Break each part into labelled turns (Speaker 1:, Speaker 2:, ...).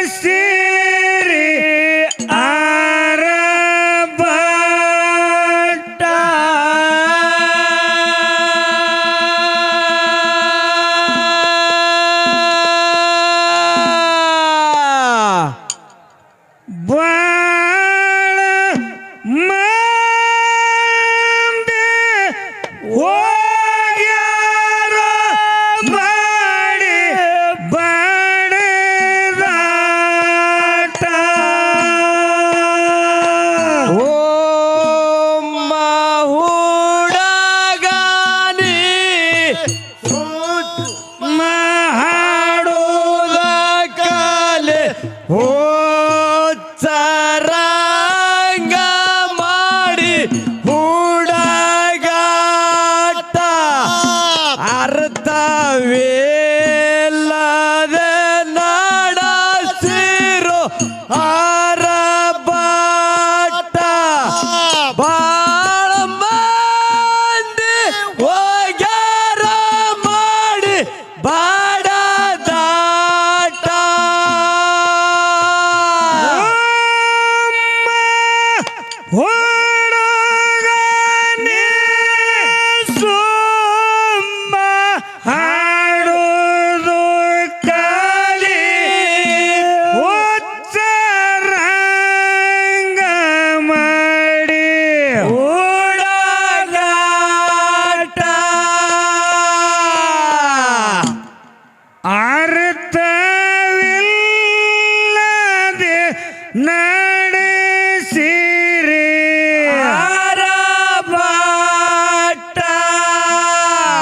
Speaker 1: ನಡೆಸಿರಿ ಆರಭಟ ಬಾಳ ಮಂದಿ ಹೋಗ್ಯಾರ ಮಾಡಿ ಬಡದಾಟ
Speaker 2: ಓ ಹುಡುಗನಿ
Speaker 1: ಮಾಡುವುದ
Speaker 2: ಕಾಲೆ ಓ ಚರಂಗ ಮಾಡಿ ಹುಡುಗಾಟ ಅರ್ಥವಿಲ್ಲದೆ ನಡೆಸಿರೋ ಆರಭಟ ಬಾಳ ಮಂದಿ ಹೋಗ್ಯಾರ ಮಾಡಿ ಬಡದಾಟ
Speaker 1: ಹುಡುಗನೇ ಸುಮ್ಮ ಹಾಡುವುದು ಕಲಿ ಉಚ್ಚರಂಗ ಮಾಡಿ ಹುಡುಗಾಟ ಅರ್ಥವಿಲ್ಲದೆ ನಡೆಸಿರಿ
Speaker 2: ಆರಭಟ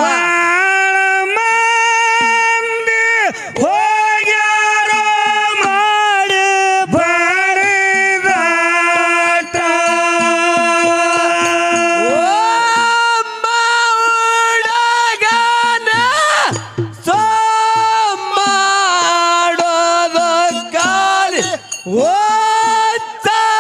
Speaker 1: ಬಾಳ ಮಂದಿ ಹೋಗ್ಯಾರ ಮಾಡಿ ಬಡದಾಟ
Speaker 2: ಹುಡುಗನ ಮಾಡೋದು ಕಾಲಿ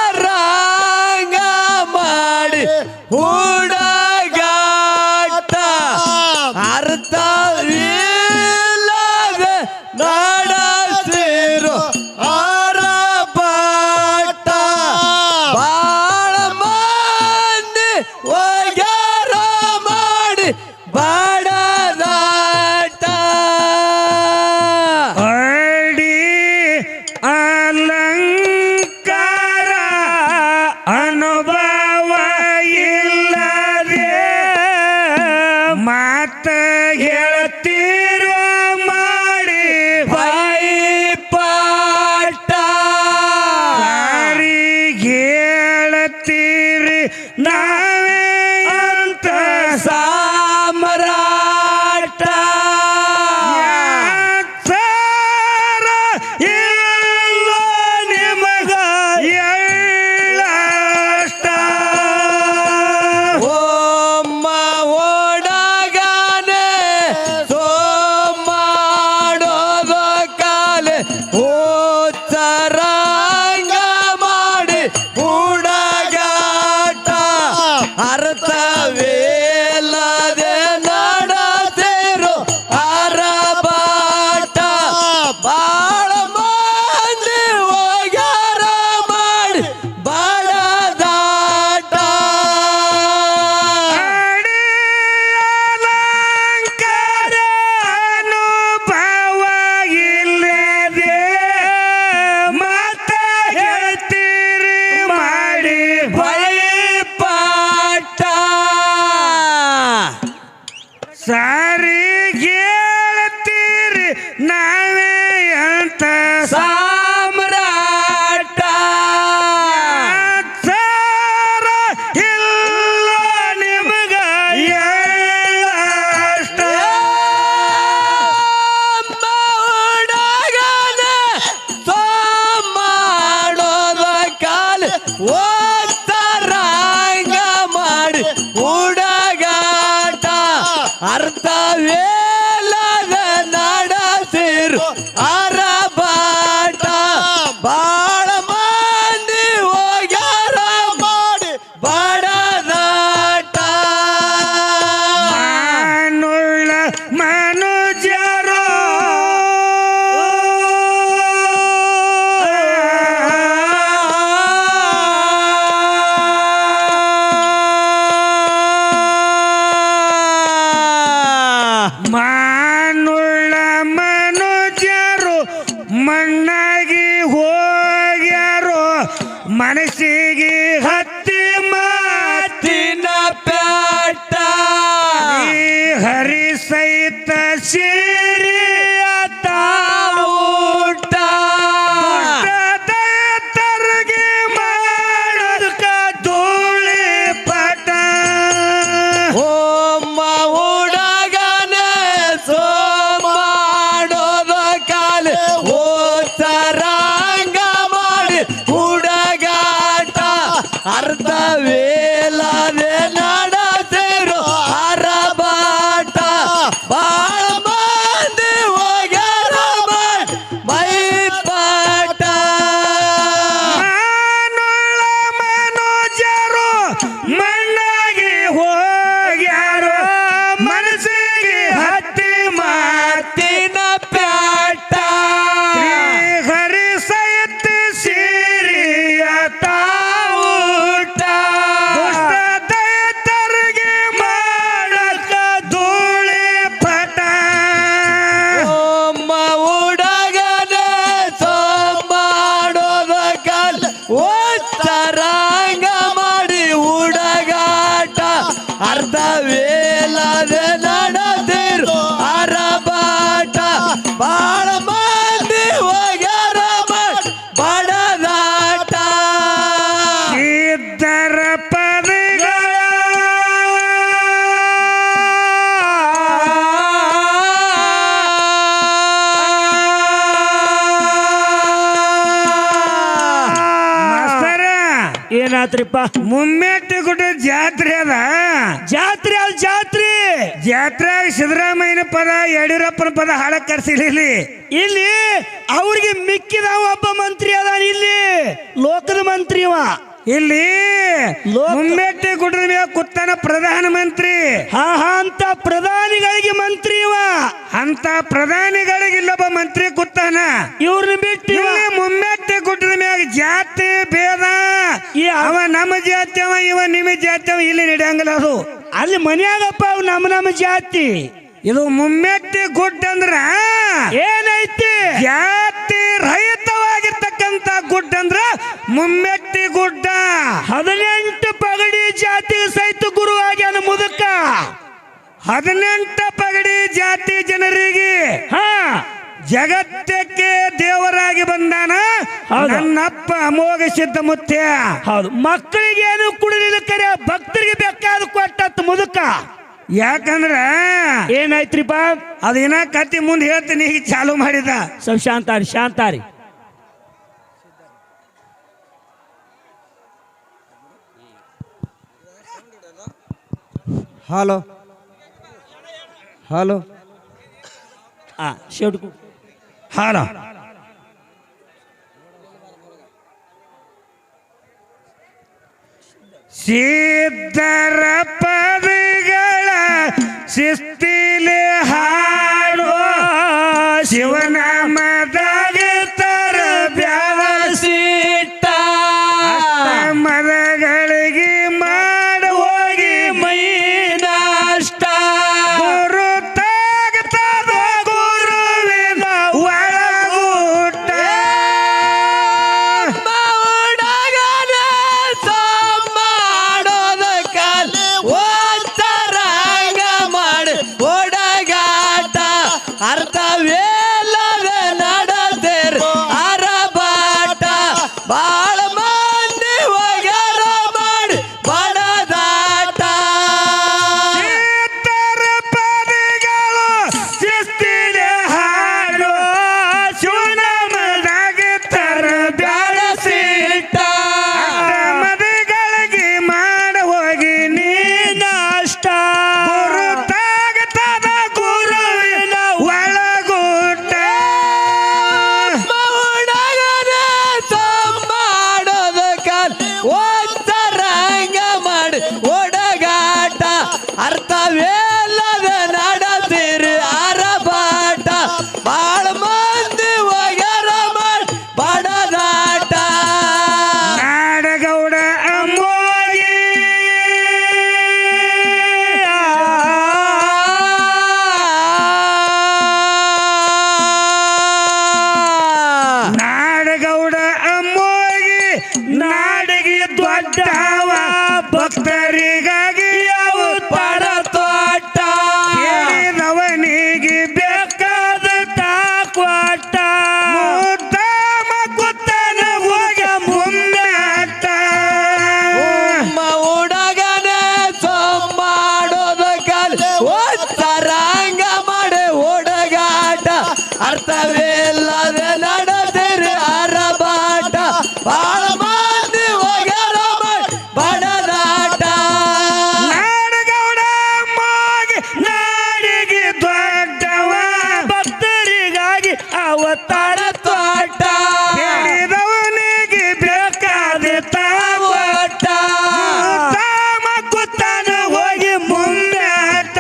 Speaker 2: ಓತ್ತರಂಗ ಮಾಡಿ ಹುಡುಗಾಟ ಅರ್ಥವಿಲ್ಲದೆ ನಡೆಸಿರೋ ಆರಭಟ ಬಾಳ ಮಂದಿ ಹೋಗ್ಯಾರ ಮಾಡಿ ಬಡದಾಟ
Speaker 1: ಅಡಿ ಅಲಂಕಾರ ಅನುಭವ ಇಲ್ಲದೆ ಮಾತ ಹೇಳ್ತಿರೋ ಮಾಡಿ
Speaker 2: ಪಾಟ
Speaker 1: ಹೇಳ್ತೀರಿ ನಾವೇ ಅಂತ
Speaker 2: ಸಾಮ್ರಾಟ
Speaker 1: ಯಾಚಾರ ಇಲ್ಲ ನಿಮಗ ಎಳ್ಳಷ್ಟ
Speaker 2: ಓಮ್ಮ ಹುಡುಗನೆ ಮಾಡೋದು ಕಾಲೆ ಓ ಚರಂಗ ಮಾಡಿ ಹುಡುಗಾಟ ಅರ್ಥವಿಲ್ಲದೆ ನಡೆಸಿರೋ ಆರಭಟ ಬಾಳ ಮಂದಿ ಹೋಗ್ಯಾರ ಮಾಡಿ ಬಡದಾಟ
Speaker 1: ಅಡಿ ಅಲಂಕಾರ ಅನುಭವ ಇಲ್ಲದೆ ಮತ ಹೇಳ್ತೀರಿ ಮಾಡಿ
Speaker 2: ಪಾಟ
Speaker 1: ಸಾರಿ ಹೇಳ್ತೀರಿ ನಾವೇ ಅಂತ
Speaker 2: ಸಾಮ್ರಾಟ
Speaker 1: ಯಾಚಾರ ಇಲ್ಲ ನಿಮಗ ಎಳ್ಳಷ್ಟ
Speaker 2: ಹುಡುಗನೆ ಮಾಡೋದು ಕಾಲ ಓತ್ತರಂಗ ಮಾಡಿ ಹುಡುಗಾಟ ಅರ್ಥವಿಲ್ಲದ ನಡೆಸಿರೋ ಆರಭಟ ಬಾಳ ಮಂದಿ ಹೋಗ್ಯಾರ ಮಾಡಿ ಬಡದಾಟ
Speaker 1: ಮಾನುಳ್ಳ ಮನುಜರೋ ಮಣ್ಣಾಗಿ ಹೋಗ್ಯಾರೋ ಮನಸ್ಸಿಗೆ ಹತ್ತಿ
Speaker 2: ತಿನ್ನ ಪ್ಯಾಟ
Speaker 1: ಈ ಹರಿ ಸಹಿತ ಸಿರಿಯ
Speaker 2: ಊಟ
Speaker 1: ತರಗೆ ಮಾಡೋದಕ್ಕ ಧೂಳಿ ಪಟ
Speaker 2: ಹೋಮ ಹುಡುಗನೆ ಸೋ ಮಾಡೋದ ಕಾಲ ಓತರಂಗ ಮಾಡಿ ಹುಡುಗಾಟ ಅರ್ಧ ವೇಲದೆ ನಡತಿರು ಹರಬಾಟ ಬಾಳ ಮಂದಿ ಹೋಗ್ಯಾರ ಮೈಪಾಟ
Speaker 1: ಮಾನೋಳ ಮನೋಜರು ಮಣ್ಣಾಗಿ ಹೋಗ್ಯಾರೋ ಮನಸ್ಸಿಗೆ ಹತ್ತಿ
Speaker 2: ತಿನ್ನ ಪ್ಯಾಟ
Speaker 1: ಹರಿ ಸಹಿತ ಸಿರಿಯ
Speaker 2: ಊಟ
Speaker 1: ತರಗೆ ಮಾಡಕ ಧೂಳಿ ಪಟ
Speaker 2: ಹೋಮ ಹುಡುಗನೆ ಸೋ ಮಾಡೋದ ಕಾಲ ಓತರಂಗ ಮಾಡಿ ಹುಡುಗಾಟ ಅರ್ಧ ವೇಲದೆ ನಡದಿರು ಹರಬಾಟ ಬಾಳ ಮಂದಿ ಹೋಗ್ಯಾರ ಬಡದಾಟ
Speaker 1: ಇದ್ದರ ಪದಗಳ ಮಾಸ್ತರ
Speaker 3: ಏನಾತ್ರಿಪ್ಪ
Speaker 1: ಮುಮ್ಮೆಟ್ಟಿ ಗುಡ್ಡ ಜಾತ್ರೆ ಅದ
Speaker 3: ಜಾತ್ರೆ ಅಲ್ ಜಾತ್ರೆ
Speaker 1: ಜಾತ್ರೆಯಾಗ ಸಿದ್ದರಾಮಯ್ಯನ ಪದ ಯಡಿಯೂರಪ್ಪನ ಪದ ಹಾಡಕ್ ಕರ್ಸಿಲ್ಲ
Speaker 3: ಇಲ್ಲಿ ಅವ್ರಿಗೆ ಮಿಕ್ಕಿದ ಒಬ್ಬ ಮಂತ್ರಿ ಅದಾನ ಇಲ್ಲಿ ಲೋಕದ ಮಂತ್ರಿ ಅವ
Speaker 1: ಇಲ್ಲಿ
Speaker 3: ಲೋಕ-
Speaker 1: ಮುಮ್ಮೆಟ್ಟಿ ಗುಡ್ಡದ ಮೇಲೆ ಕುತ್ತಾನ ಪ್ರಧಾನ ಮಂತ್ರಿ
Speaker 3: ಹಾ ಅಂತ ಪ್ರಧಾನಿಗಳಿಗೆ ಮಂತ್ರಿ ಅವ
Speaker 1: ಅಂತ ಪ್ರಧಾನಿಗಳಿಗೆ ಇಲ್ಲೊಬ್ಬ ಮಂತ್ರಿ ಕುತ್ತಾನ
Speaker 3: ಇವ್ರನ್ನ ಬಿಟ್ಟು ಇವ
Speaker 1: ಇಲ್ಲಿ ಮುಮ್ಮೆಟ್ಟಿ ಗುಡ್ಡದ ಮ್ಯಾಗ ಜಾತಿ ಭೇದ
Speaker 3: ಈ
Speaker 1: ಅವ ನಮ್ಮ ಜಾತಿ ಅವ ಇವ ನಿಮ್ಮ ಜಾತಿ ಅವ ಇಲ್ಲಿ ನಡೆಯಂಗಿಲ್ಲ ಅದು
Speaker 3: ಅಲ್ಲಿ ಮನ್ಯಾಗಪ್ಪ ಅವ್ ನಮ್ಮ ಜಾತಿ
Speaker 1: ಇದು ಮುಮ್ಮೆಟ್ಟಿ ಗುಡ್ಡ ಅಂದ್ರ
Speaker 3: ಏನೈತಿ
Speaker 1: ಜಾತಿ ರಹಿತವಾಗಿರ್ತಕ್ಕಂತ ಗುಡ್ಡ ಅಂದ್ರ ಮುಮ್ಮೆಟ್ಟಿ ಗುಡ್ಡ
Speaker 3: 18 ಪಗಡಿ ಜಾತಿ ಸಹಿತ ಗುರು ಆಗ್ಯಾನ ಮುದುಕ
Speaker 1: 18 ಪಗಡಿ ಜಾತಿ ಜನರಿಗೆ
Speaker 3: ಹಾ
Speaker 1: ಜಗತ್ತಕ್ಕೆ ದೇವರಾಗಿ ಬಂದಾನ
Speaker 3: ಹೌದು.
Speaker 1: ನನ್ನಪ್ಪ ಅಮೋಘ ಸಿದ್ಧ ಮುತ್ಯ
Speaker 3: ಹೌದು ಮಕ್ಕಳಿಗೆ ಏನು ಕುಡಿಲಿಲ್ಲ ಕರೆ ಭಕ್ತರಿಗೆ ಬೇಕಾದ ಕೊಟ್ಟತ್ ಮುದುಕ
Speaker 1: ಯಾಕಂದ್ರ
Speaker 3: ಏನಾಯ್ತ್ರಿಪ್ಪ
Speaker 1: ಅದೇನ ಕತ್ತಿ ಮುಂದೆ ಹೇಳ್ತೀನಿ ಈಗ ಚಾಲು ಮಾಡಿದ
Speaker 3: ಸ್ವಲ್ಪ ಶಾಂತಾರಿ ಶಾಂತಾರಿ
Speaker 2: ಹಲೋ ಹಲೋ
Speaker 3: ಶೇವ್ಟು
Speaker 1: ಹಾಲ ಸಿದ್ಧರ ಪದಗಳ ಶಿಸ್ತಿಲೆ ಹಾಡೋ ಶಿವನಾಮದಾಗ ತರ
Speaker 2: ಬ್ಯಾವಸಿಟ್ಟ
Speaker 1: ಮದಗಳಿಗೆ ಮಾಡ ಹೋಗಿ
Speaker 2: ಮೈ ನಷ್ಟ
Speaker 1: ಗುರು ತಾಗತದ ಗುರುವಿನ ಒಳಗೂಟ
Speaker 2: ಹುಡುಗನೆ ಸೋ ಮಾಡೋದ ಕಾಲ ಓತರಂಗ ಮಾಡಿ ಹುಡುಗಾಟ ಅರ್ಧ ವೇಲದ ನಡದೆ
Speaker 1: ದೊಡ್ಡವ ಭಕ್ತರಿಗಾಗಿ
Speaker 2: ಪಡ ತೋಟ
Speaker 1: ಕೇಳಿದವನಿಗೆ ಬೇಕಾದ
Speaker 3: ಕೊಟ್ಟ
Speaker 1: ಮುದ್ದಾಮ ಕುತ್ತನ ಹೋಗ ಮುನ್ನಾಟ
Speaker 2: ಹುಡುಗನೇ ಸೊಮ್ಮಾಡೋದು ಕಲ್ ಒತ್ತರಂಗ ಮಾಡಿ ಹುಡುಗಾಟ ಅರ್ಥವಿಲ್ಲದೆ ನಡೆದಿರಿ ಅರಬಾಟ ಬಾಳ ಮಂದಿ ಹೋಗ್ಯಾರ ಬಡದಾಟ
Speaker 1: ನಾಡಗೌಡ ಮಾಗಿ ನಾಡಿಗೆ ದೊಡ್ಡವ
Speaker 3: ಭಕ್ತರಿಗಾಗಿ ಅವತಾರ
Speaker 2: ತೋಟ
Speaker 1: ಕೇಳಿದವನಿಗೆ ಬೇಕಾದ ತಾವ
Speaker 2: ಒಟ್ಟ
Speaker 1: ತಾಮ ಕುತ್ತಾನ ಹೋಗಿ ಮುನ್ನಾಟ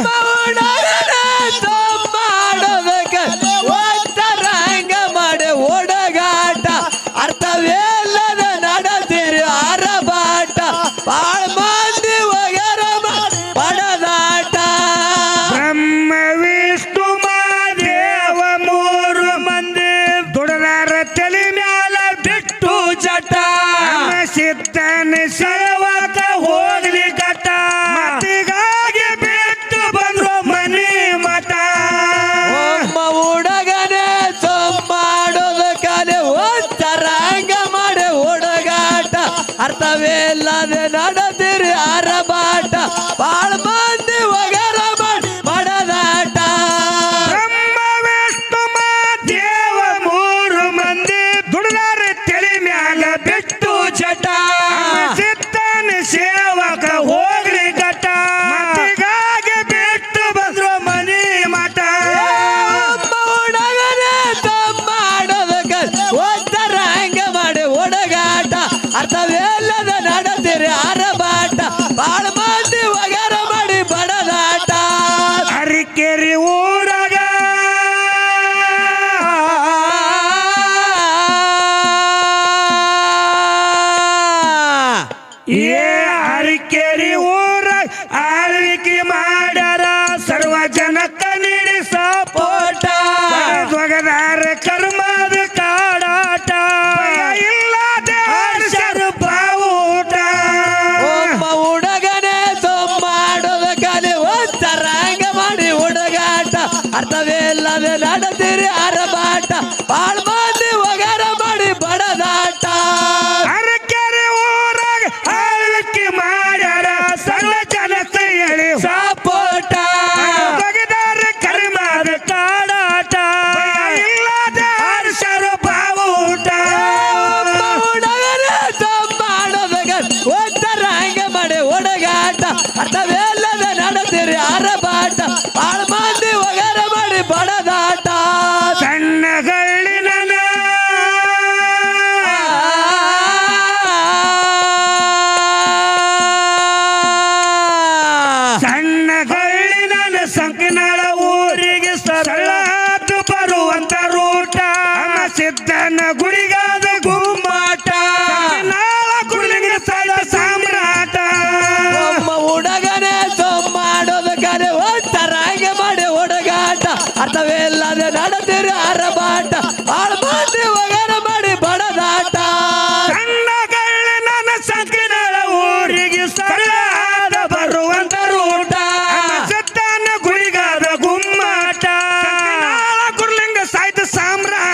Speaker 2: ಹುಡುಗನೇ ಸೊಮ್ಮಾಡೋದಕ್ಕೆ ಒತ್ತರಂಗ ಮಾಡಿ ಹುಡುಗಾಟ ಅರ್ಥವಿಲ್ಲದ ನಡೆದಿರಿ ಅರಬಾಟ ಬಾಳ ಮಂದಿ ಹೋಗ್ಯಾರ ಬಡದಾಟ
Speaker 1: ಬ್ರಹ್ಮ ವಿಷ್ಣು ಮಾದೇವ ಮೂರು ಮಂದಿ ದುಡದಾರ ತಲೆ ಮ್ಯಾಲ ಬಿಟ್ಟು
Speaker 2: ಜಟ
Speaker 1: ಸಿದ್ಧನ ಸೇವಕ ಹೋಗ್ಲಿ ಕಟ ಮತಿಗಾಗಿ ಬಿಟ್ಟು ಬಂದ್ರು ಮನಿ ಮಠ
Speaker 2: ಒಮ್ಮ ಹುಡುಗನೇ ಸೊಮ್ಮಾಡೋದು ಕಲೆ ಒತ್ತರಂಗ ಮಾಡಿ ಹುಡುಗಾಟ ಅರ್ಥವಿಲ್ಲದೆ ನಡೆದಿರಿ ಅರಬಾಟ ಬಾಳ ಮಂದಿ ಹೋಗ್ಯಾರ ಬಡದಾಟ
Speaker 1: ಬ್ರಹ್ಮ ವಿಷ್ಣು ಮಾದೇವ ಮೂರು ಮಂದಿ ದುಡದಾರ ತಲೆ ಮ್ಯಾಲ ಬಿಟ್ಟು
Speaker 2: ಜಟ
Speaker 1: ಸಿದ್ಧನ ಸೇವಕ ಹೋಗ್ಲಿ ಕಟ ಮತಿಗಾಗಿ ಬಿಟ್ಟು ಬಂದ್ರು ಮನಿ ಮಠ
Speaker 2: ಒಮ್ಮ ಹುಡುಗನೇ ಸೊಮ್ಮಾಡೋದಕ್ಕೆ ಒತ್ತರಂಗ ಮಾಡಿ ಹುಡುಗಾಟ ಅರ್ಥವಿಲ್ಲದ ನಡೆದಿರಿ ಅರಬಾಟ ಬಾಳ ಮಂದಿ ಹೋಗ್ಯಾರ ಬಡದಾಟ
Speaker 1: ಅರಿಕೆರಿ ಊರಾಗ ಏ ಅರಿಕೆರಿ ಊರಾಗ ಆಳ್ವಿಕೆ ಮಾಡ್ಯಾರ ಸರ್ವ ಜನಕ್ಕ ನೀಡಿ ಸಪೋಟ ಒಗದಾರ ಕರ್ಮದ ಕಾಡಾಟ ಇಲ್ಲದೆ ಹರ್ಷರು ಬಾವುಟ
Speaker 2: ಒಮ್ಮ ಹುಡುಗನೇ ಸೊಮ್ಮಾಡೋದು ಕಲಿ ಒತ್ತರಂಗ ಮಾಡಿ ಹುಡುಗಾಟ ಅರ್ಥವಿಲ್ಲದೆ ನಡೆದಿರಿ ಅರಬಾಟ ಬಾಳ ಮಂದಿ ಹೋಗ್ಯಾರ ಬಡದಾಟ
Speaker 1: ಅರಕೆರೆ ಊರಾಗ ಆಳ್ವಿಕೆ ಮಾಡ್ಯಾರ ಸರ್ವ ಜನಕ್ಕ ಹೇಳಿ
Speaker 2: ಸಪೋಟ
Speaker 1: ಒಗದಾರ ಕರ್ಮದ ಕಾಡಾಟ ಇಲ್ಲದೆ ಹರ್ಷರು ಬಾವುಟ
Speaker 2: ಒಮ್ಮ ಹುಡುಗನೇ ಸೊಮ್ಮಾಡೋದು ಒತ್ತರಂಗ ಮಾಡಿ ಹುಡುಗಾಟ ಅರ್ಥವಿಲ್ಲದ ನಡೆದಿರಿ ಅರಬಾಟ ಬಾಳ ಮಂದಿ ಹೋಗ್ಯಾರ ಬಡದಾಟ
Speaker 1: ಸಣ್ಣ ಗಳ್ಳಿನ ಸಣ್ಣ ಗಳ್ಳಿನ ಸಂಕನಾಳ ಊರಿಗೆ ಸರಳಾತು ಬರುವಂತ ರೂಟ ಸಿದ್ಧನ ಗುಡಿಗಾದ ಗುಮ್ಮಾಟ ನಾಳ ಕುಳಿಗೆ ಸಲ ಸಾಮ್ರಾಟ
Speaker 2: ಒಮ್ಮ ಹುಡುಗನೇ ಸೊಮ್ಮಾಡೋದು ಕಲೆ ಒತ್ತರಂಗ ಮಾಡಿ ಹುಡುಗಾಟ ಅರ್ಥವಿಲ್ಲದೆ ನಡೆದಿರಿ ಅರಬಾಟ ಬಾಳ ಮಂದಿ ಹೋಗ್ಯಾರ ಬಡದಾಟ
Speaker 1: ಸಣ್ಣ ಗಳ್ಳಿನ ಸಂಕನಾಳ ಊರಿಗೆ ಸರಳಾದ ಬರುವಂತ ರೂಟ ಸಿದ್ಧನ ಗುಡಿಗಾದ ಗುಮ್ಮಾಟ ನಾಳ ಕುರ್ಲಿಂಗ ಸಾಯ್ತ ಸಾಮ್ರಾಟ